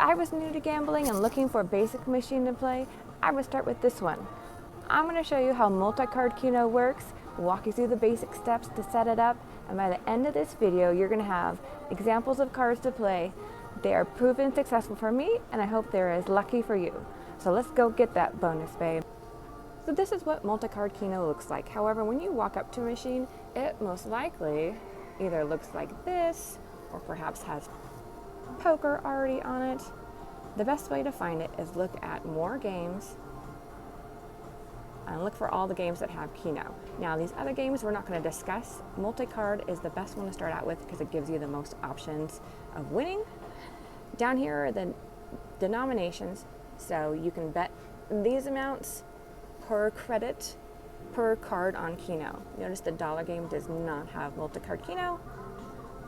I was new to gambling and looking for a basic machine to play, I would start with this one. I'm going to show you how multi-card Keno works, walk you through the basic steps to set it up, and by the end of this video, you're going to have examples of cards to play. They are proven successful for me, and I hope they're as lucky for you. So let's go get that bonus, babe. So this is what multi-card Keno looks like. However, when you walk up to a machine, it most likely either looks like this, or perhaps has poker already on it. The best way to find it is look at more games and look for all the games that have Keno. Now these other games we're not going to discuss. Multi-card is the best one to start out with because it gives you the most options of winning. Down here are the denominations, so you can bet these amounts per credit per card on Keno. Notice the dollar game does not have multi-card Keno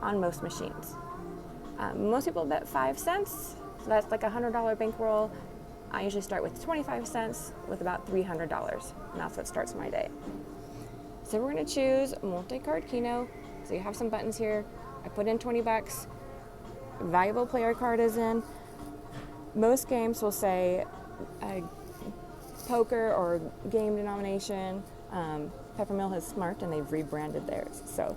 on most machines. Most people bet 5 cents, so that's like a $100 bankroll. I usually start with 25 cents with about $300, and that's what starts my day. So we're going to choose multi-card Keno. So you have some buttons here. I put in 20 bucks. Valuable player card is in. Most games will say poker or game denomination. Peppermill is smart and they've rebranded theirs. So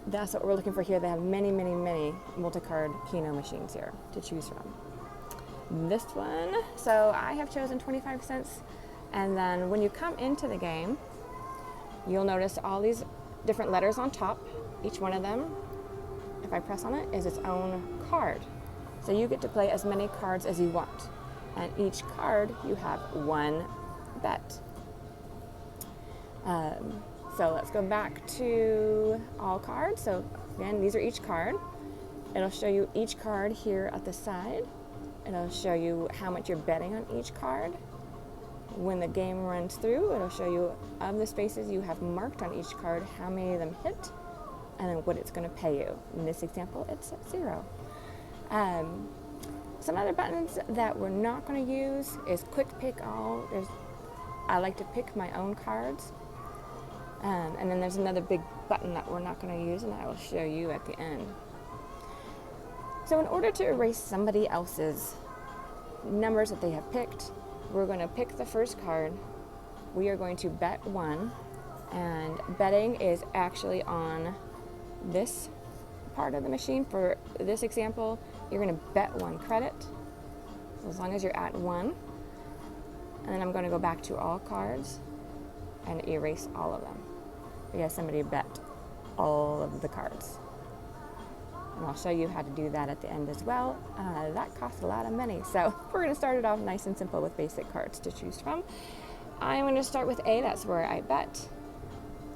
that's what we're looking for here. They have many, many, many multi-card Keno machines here to choose from. This one, so I have chosen 25 cents. And then when you come into the game, you'll notice all these different letters on top. Each one of them, if I press on it, is its own card. So you get to play as many cards as you want. And each card, you have one bet. So let's go back to all cards. So again, these are each card. It'll show you each card here at the side. It'll show you how much you're betting on each card. When the game runs through, it'll show you of the spaces you have marked on each card, how many of them hit, and then what it's going to pay you. In this example, it's 0. Some other buttons that we're not going to use is quick pick all. I like to pick my own cards. And then there's another big button that we're not going to use, and I will show you at the end. So in order to erase somebody else's numbers that they have picked, we're going to pick the first card. We are going to bet 1, and betting is actually on this part of the machine. For this example, you're going to bet 1 credit, so as long as you're at 1. And then I'm going to go back to all cards and erase all of them because somebody bet all of the cards. And I'll show you how to do that at the end as well. That costs a lot of money, so we're going to start it off nice and simple with basic cards to choose from. I'm going to start with A, that's where I bet,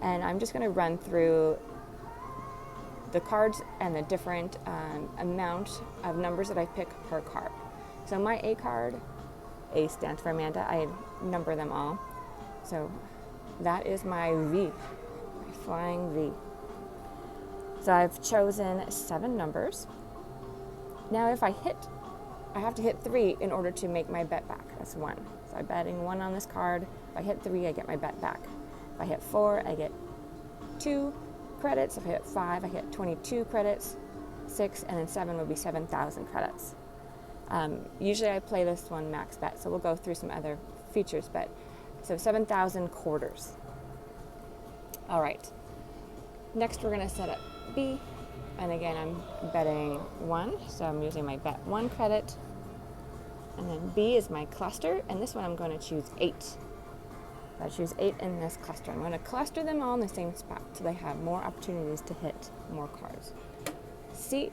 and I'm just going to run through the cards and the different amount of numbers that I pick per card. So my A card, A stands for Amanda, I number them all. So that is my V, my flying V. So I've chosen 7 numbers. Now if I have to hit 3 in order to make my bet back. That's 1. So I'm betting 1 on this card. If I hit 3, I get my bet back. If I hit 4, I get 2 credits. If I hit 5, I get 22 credits. 6, and then 7 would be 7,000 credits. Usually I play this one max bet, so we'll go through some other features, but so 7,000 quarters. All right. Next we're going to set up B, and again I'm betting 1, so I'm using my bet 1 credit, and then B is my cluster, and this one I'm going to choose 8. So I choose 8 in this cluster. I'm going to cluster them all in the same spot so they have more opportunities to hit more cards. C,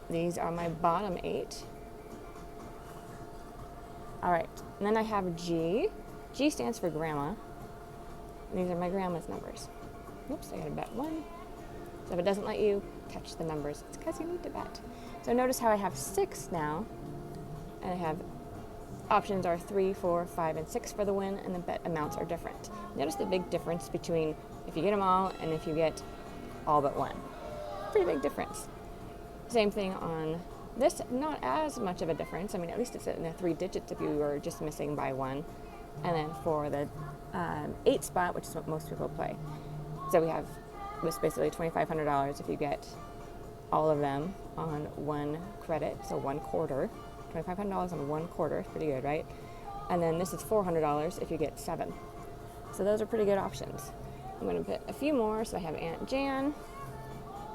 these are my bottom 8. All right, and then I have G. G stands for grandma. These are my grandma's numbers. Oops, I gotta bet 1. So if it doesn't let you touch the numbers, it's because you need to bet. So notice how I have 6 now, and I have options are 3, 4, 5, and 6 for the win, and the bet amounts are different. Notice the big difference between if you get them all and if you get all but 1. Pretty big difference. Same thing on this, not as much of a difference. I mean, at least it's in the 3 digits if you were just missing by 1. And then for the 8 spot, which is what most people play. So we have this basically $2,500 if you get all of them on 1 credit, so 1 quarter. $2,500 on 1 quarter is pretty good, right? And then this is $400 if you get 7. So those are pretty good options. I'm going to put a few more. So I have Aunt Jan,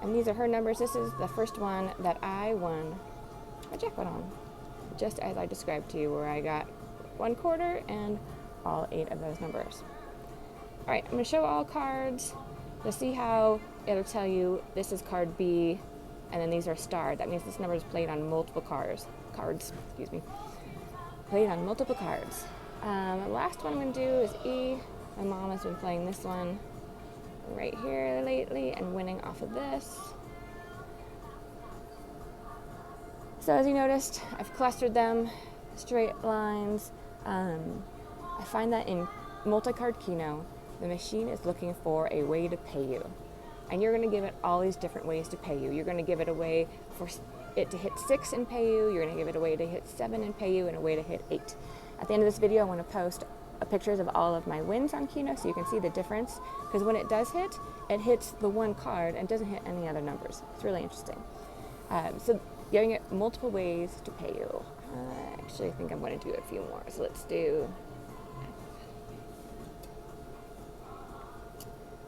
and these are her numbers. This is the first one that I won a jackpot on, just as I described to you, where I got 1 quarter and all 8 of those numbers. All right, I'm going to show all cards. You'll see how it'll tell you this is card B, and then these are starred. That means this number is played on multiple cards. Played on multiple cards. The last one I'm going to do is E. My mom has been playing this one right here lately and winning off of this. So as you noticed, I've clustered them, straight lines. I find that in multi-card Keno, the machine is looking for a way to pay you. And you're going to give it all these different ways to pay you. You're going to give it a way for it to hit 6 and pay you. You're going to give it a way to hit 7 and pay you, and a way to hit 8. At the end of this video, I want to post pictures of all of my wins on Keno so you can see the difference. Because when it does hit, it hits the 1 card and doesn't hit any other numbers. It's really interesting. So giving it multiple ways to pay you. Actually, I think I'm going to do a few more. So let's do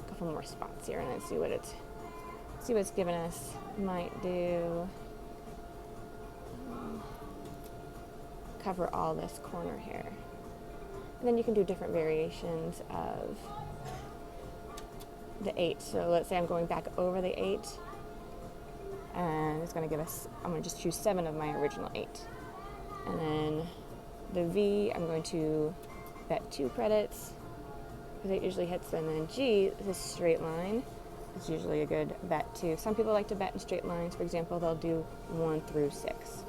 a couple more spots here and then see what it's given us. Might do cover all this corner here. And then you can do different variations of the 8. So let's say I'm going back over the 8, and it's going to give us, I'm going to just choose 7 of my original 8. And then the V, I'm going to bet 2 credits, because it usually hits. And then G, this straight line, is usually a good bet too. Some people like to bet in straight lines. For example, they'll do 1 through 6.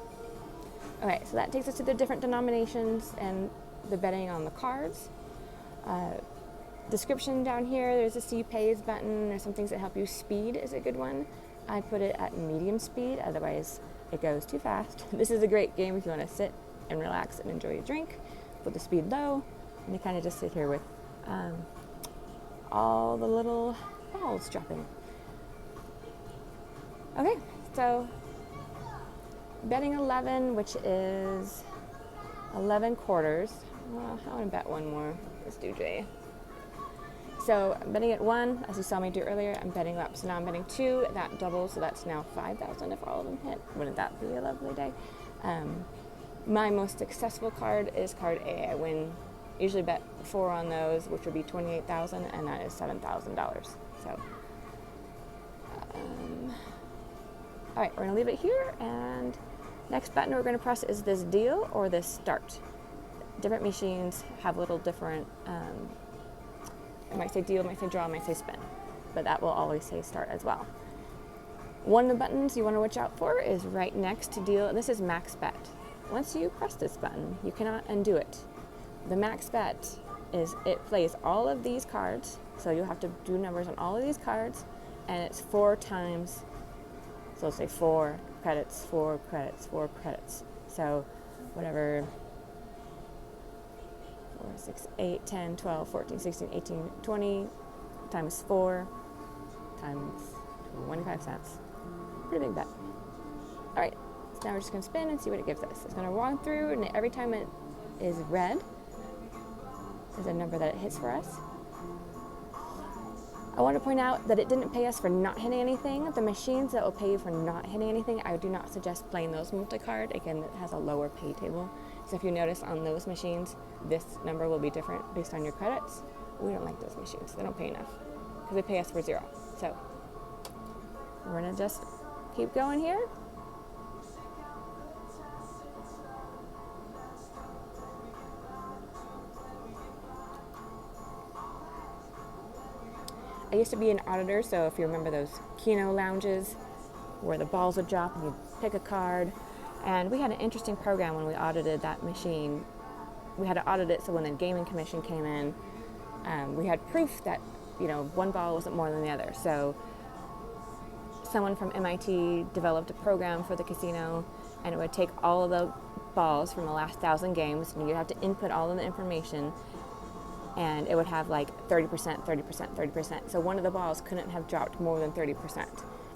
Okay, so that takes us to the different denominations and the betting on the cards. Description down here, there's a see pays button. There's some things that help you. Speed is a good one. I put it at medium speed, otherwise it goes too fast. This is a great game if you want to sit and relax and enjoy a drink. Put the speed low, and you kind of just sit here with all the little balls dropping. Okay, so betting 11, which is 11 quarters. Well, I want to bet 1 more. Let's do J. So I'm betting at 1, as you saw me do earlier. I'm betting up. So now I'm betting 2. That doubles, so that's now 5,000 if all of them hit. Wouldn't that be a lovely day? My most successful card is card A. I usually bet 4 on those, which would be 28,000, and that is $7,000. So, all right, we're gonna leave it here, and next button we're gonna press is this deal or this start. Different machines have little different, it might say deal, it might say draw, it might say spin, but that will always say start as well. One of the buttons you want to watch out for is right next to deal, and this is max bet. Once you press this button, you cannot undo it. The max bet is it plays all of these cards, so you'll have to do numbers on all of these cards, and it's 4 times, so let's say 4 credits, 4 credits, 4 credits. So whatever, 4, 6, 8, 10, 12, 14, 16, 18, 20 times 4 times 25 cents. Pretty big bet. All right, so now we're just gonna spin and see what it gives us. It's gonna run through, and every time it is red is a number that it hits for us. I want to point out that it didn't pay us for not hitting anything. The machines that will pay you for not hitting anything, I do not suggest playing those multi-card. Again, it has a lower pay table. So if you notice on those machines, this number will be different based on your credits. We don't like those machines. They don't pay enough because they pay us for 0. So we're gonna just keep going here. I used to be an auditor, so if you remember those Keno lounges where the balls would drop and you'd pick a card, and we had an interesting program when we audited that machine. We had to audit it so when the gaming commission came in, we had proof that, one ball wasn't more than the other. So someone from MIT developed a program for the casino, and it would take all of the balls from the last 1,000 games, and you'd have to input all of the information, and it would have like 30%, 30%, 30%. So one of the balls couldn't have dropped more than 30%.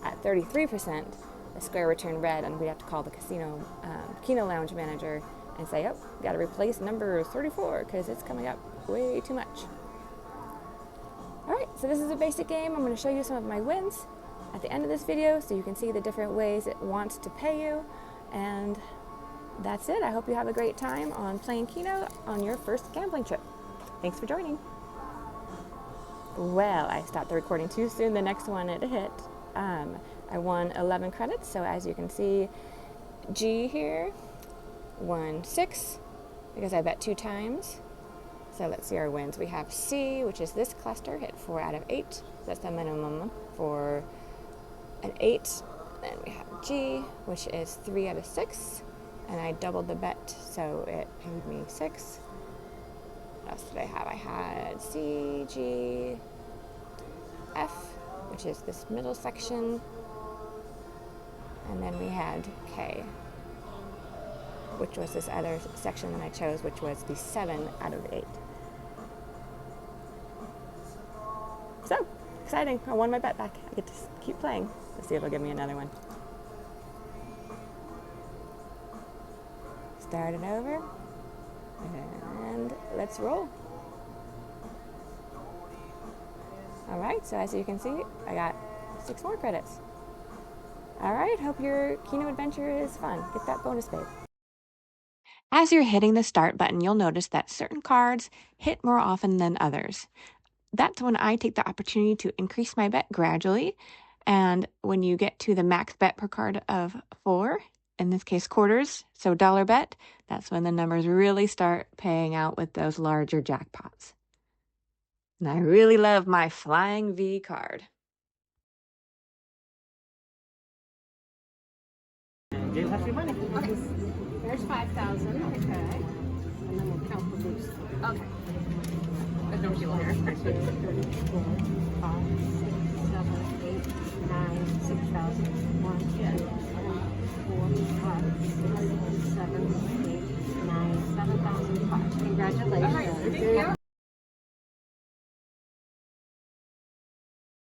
At 33%, the square would turn red, and we'd have to call the Keno lounge manager and say, oh, got to replace number 34 because it's coming up way too much. All right, so this is a basic game. I'm going to show you some of my wins at the end of this video so you can see the different ways it wants to pay you. And that's it. I hope you have a great time on playing Keno on your first gambling trip. Thanks for joining. Well, I stopped the recording too soon. The next one it hit. I won 11 credits, so as you can see, G here won 6 because I bet 2 times. So let's see our wins. We have C, which is this cluster, hit 4 out of 8. That's the minimum for an 8. Then we have G, which is 3 out of 6. And I doubled the bet, so it paid me 6. What else did I have? I had C, G, F, which is this middle section. And then we had K, which was this other section that I chose, which was the 7 out of 8. So, exciting. I won my bet back. I get to keep playing. Let's see if it'll give me another one. Start it over. And let's roll. All right, so as you can see, I got 6 more credits. All right, hope your Keno adventure is fun. Get that bonus, babe. As you're hitting the start button, you'll notice that certain cards hit more often than others. That's when I take the opportunity to increase my bet gradually. And when you get to the max bet per card of 4, in this case quarters, so dollar bet, that's when the numbers really start paying out with those larger jackpots. And I really love my Flying V card. You have your money. Okay. There's 5,000. Okay. And then we'll count the boost. Okay. There's no deal here. 2, 3, 4, 5, 6, 7, 8, 9, 6,000. 1, 2, 3, 4, 5, 6, 7, 8, 9, 7,005. Congratulations. All right, thank you.